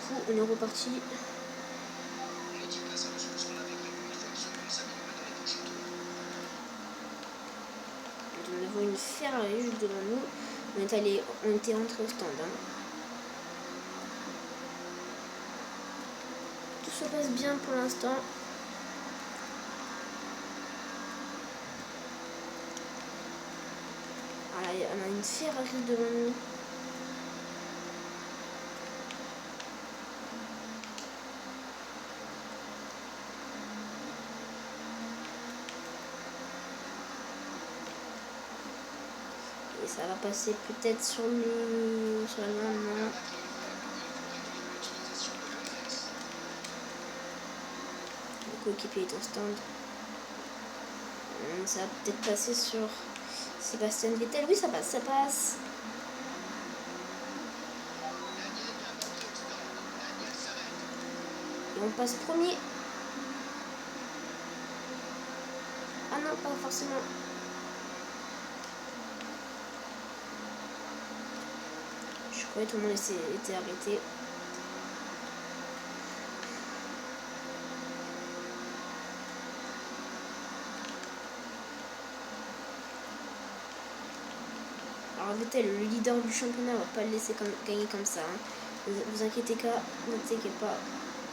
coup, on est reparti. Nous avons une Ferrari juste devant nous. On était entré au stand. Hein. Tout se passe bien pour l'instant. Voilà, on a une Ferrari devant nous. Et ça va passer peut-être sur la ligne. Non. Le coéquipier est au stand. Ça va peut-être passer sur Sébastien Vettel. Oui, ça passe, ça passe. Et on passe premier. Ah non, pas forcément. Je croyais que tout le monde était arrêté. Alors Vettel, le leader du championnat, on va pas le laisser gagner comme ça. Hein. Vous inquiétez pas,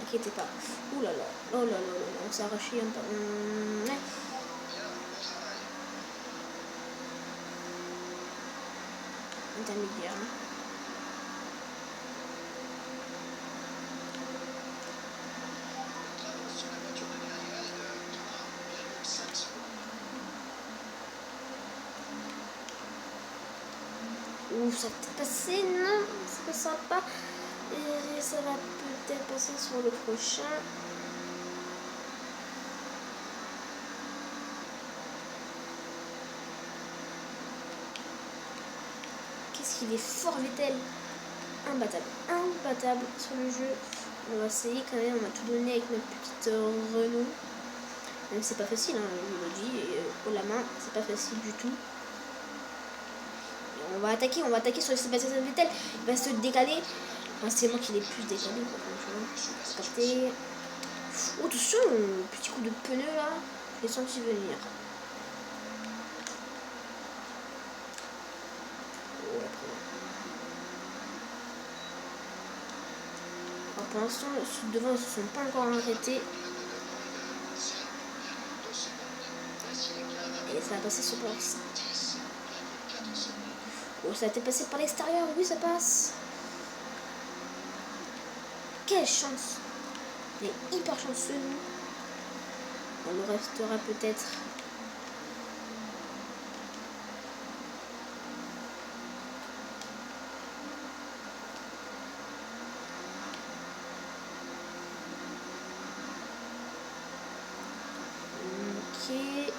inquiétez pas. Ouh là là, oh là là, on s'est arraché un peu. Intermédiaire. Hein. Ouh, ça va peut-être passer, non, ça passera pas. Et ça va peut-être passer sur le prochain. Qu'est-ce qu'il est fort, Vettel. Imbattable sur le jeu. On va essayer quand même, on va tout donner avec notre petite Renault. Même si c'est pas facile, hein, je le dis, haut la main, c'est pas facile du tout. On va attaquer sur Sébastien Vettel. Il va se décaler. Enfin, c'est moi qui l'ai plus décalé. Capté. Oh, attention, petit coup de pneu là. Je l'ai senti venir. Oh, alors, pour l'instant, ceux devant ne se sont pas encore arrêtés. Et ça va passer sur le site. Oh, ça a été passé par l'extérieur. Oui, ça passe. Quelle chance. Il est hyper chanceux. On le restera peut-être. Ok.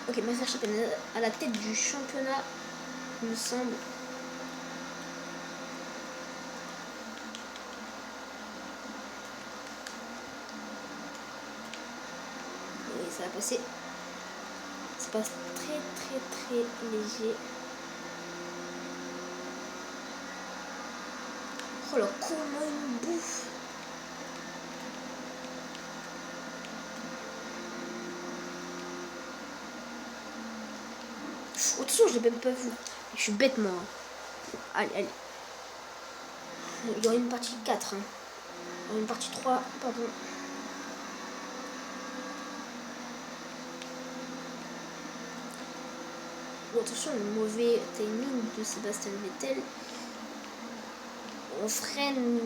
Ok, Max Verstappen à la tête du championnat, il me semble. Et ça va passer. Ça passe très léger. Oh là, comment il bouffe. Oh, attention, je l'ai même pas vu. Je suis bête, moi. Allez. Il y aura une partie 4. Hein. Une partie 3, pardon. Bon, attention, le mauvais timing de Sébastien Vettel. On freine.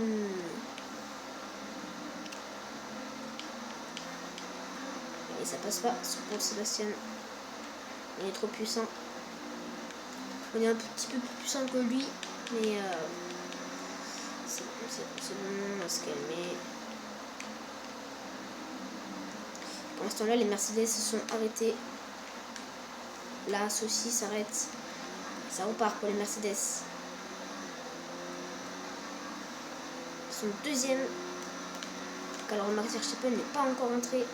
Et ça passe pas pour Sébastien. Il est trop puissant. On est un petit peu plus puissant que lui. Mais c'est bon, on va se calmer. Pour l'instant là, les Mercedes se sont arrêtés. Là, ceci s'arrête. Ça repart pour les Mercedes. Ils sont deuxième. Alors Max Verstappen n'est pas encore entré.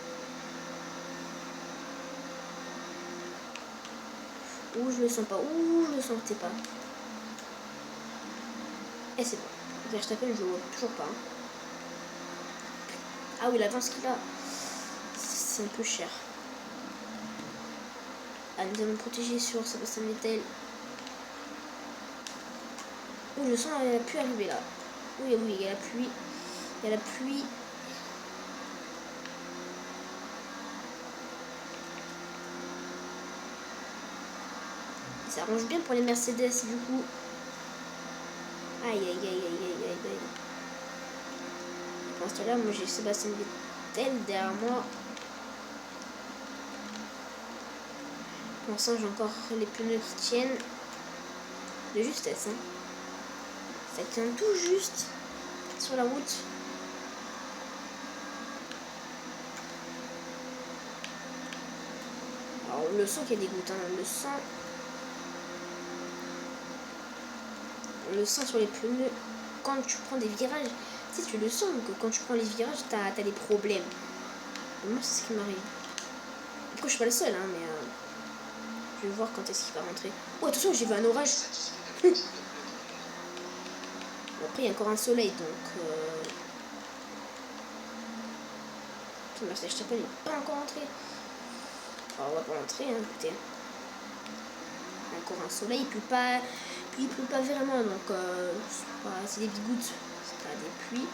Ou je le sens pas. Ou je le sentais pas. Et c'est bon. Verstappen, je le vois toujours pas. Hein. Ah oui, l'avance qu'il a, c'est un peu cher. Ah, nous allons protéger sur Sébastien Vettel. Oh, je sens qu'elle a pu arriver là. Oui, oui, il y a la pluie. Il y a la pluie. Ça arrange bien pour les Mercedes du coup. Aïe, aïe, aïe, aïe, aïe, aïe, aïe. Pour ce là, moi j'ai Sébastien Vettel derrière moi. Pour l'instant, j'ai encore les pneus qui tiennent. De justesse, hein. Ça tient tout juste sur la route. Alors, on le sent qu'il y a des gouttes, hein. On le sent sur les pneus. Quand tu prends des virages, tu sais, tu le sens que quand tu prends les virages, t'as des problèmes. Et moi, c'est ce qui m'arrive. Après, je suis pas le seul, hein, mais je vais voir quand est-ce qu'il va rentrer. Oh, attention, j'ai vu un orage. Après, il y a encore un soleil, donc... Verstappen n'est pas encore entré. Alors, on va pas rentrer, hein, écoutez. Encore un soleil, il pleut pas, puis il pleut pas vraiment, donc c'est des petites gouttes, c'est pas des pluies.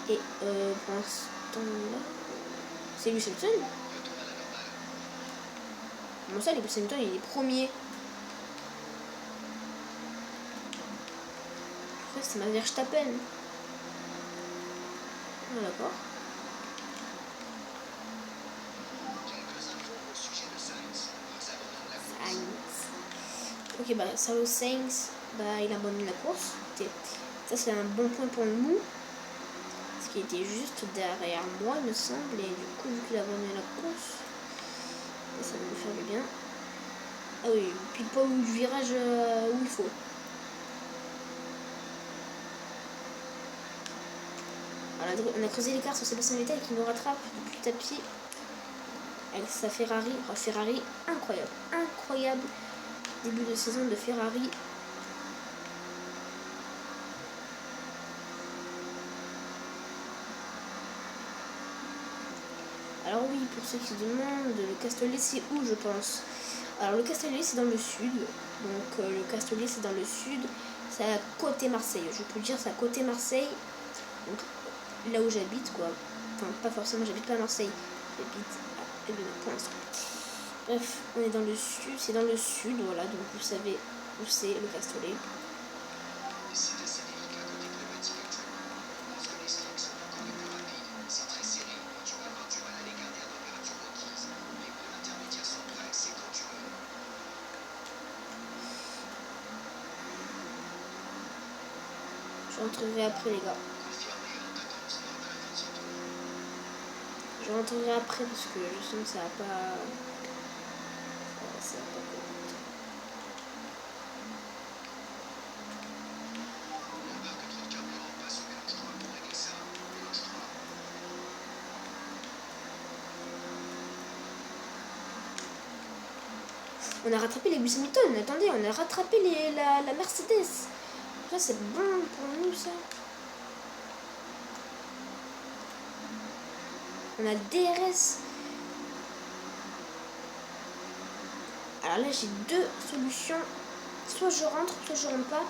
Et pour l'instant là, c'est Lewis Hamilton. Comment ça, Lewis Hamilton il est premier? Après c'est ma Verstappen. Ah d'accord. Ok, bah Carlos Sainz, bah il abandonne la course. Ça c'est un bon point pour nous. Parce qu'il était juste derrière moi, il me semble. Et du coup, vu qu'il a abandonné la course, ça va me faire du bien. Ah oui, pile pas au virage où il faut. Voilà, on a creusé l'écart sur Sébastien Vettel qui nous rattrape petit à petit avec sa Ferrari. Oh, Ferrari, incroyable. Incroyable début de saison de Ferrari. Alors oui, pour ceux qui se demandent, le Castellet c'est où je pense? Alors le Castellet c'est dans le sud. Donc le Castellet c'est dans le sud. C'est à côté Marseille. Je peux dire c'est à côté Marseille. Donc là où j'habite quoi. Enfin pas forcément, j'habite pas à Marseille. J'habite à Evian pour l'instant. Bref, on est dans le sud, c'est dans le sud, voilà, donc vous savez où c'est le Castellet. Je rentrerai après les gars. Je rentrerai après parce que je sens que ça va pas... Ça va pas cool. On a rattrapé les Lewis Hamilton, attendez, on a rattrapé la Mercedes. Ça c'est bon pour nous ça. On a le DRS. Alors là j'ai deux solutions. Soit je rentre, soit je rentre pas.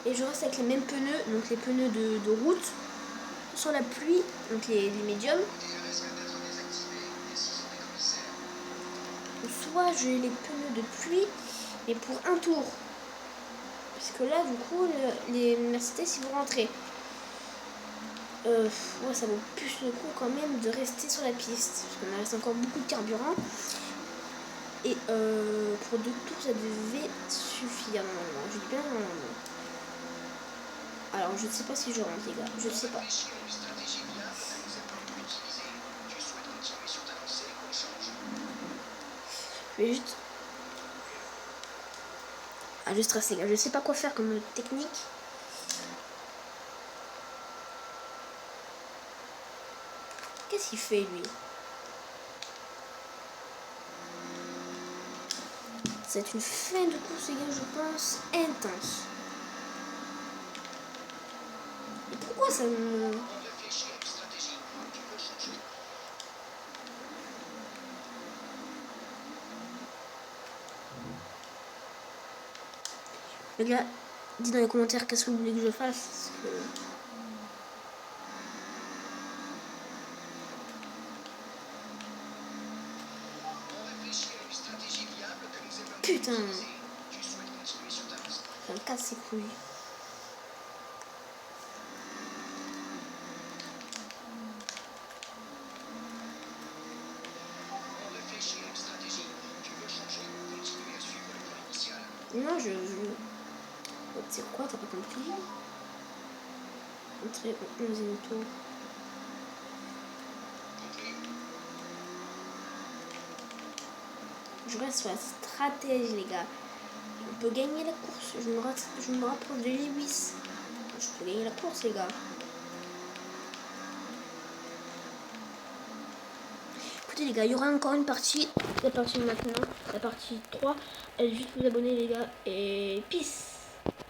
Et je reste avec les mêmes pneus, donc les pneus de route. Sur la pluie, donc les médiums. Soit j'ai les pneus de pluie, mais pour un tour. Parce que là du coup les Mercedes ils vont rentrer. Ouais, ça vaut plus le coup quand même de rester sur la piste. Parce qu'on reste encore beaucoup de carburant. Et pour 2 tours, ça devait suffire. Normalement. Je dis bien normalement. Alors, je ne sais pas si je rentre, les gars. Je ne sais pas. Je vais juste... Ah, je stresse, les gars. Je sais pas quoi faire comme technique. Qu'est-ce qu'il fait, lui? Ça va être une fin de course, les gars, je pense, intense. Et pourquoi ça me... Les gars, dites dans les commentaires qu'est-ce que vous voulez que je fasse. Parce que... Putain, ça me casse ses couilles. Non, c'est quoi, t'as pas compris? Entrer au 11e tour. Je reste sur la stratégie, les gars. On peut gagner la course. Je me rapproche de Lewis. Je peux gagner la course, les gars. Écoutez, les gars, il y aura encore une partie. La partie maintenant, la partie 3. Allez juste vous abonner, les gars. Et peace.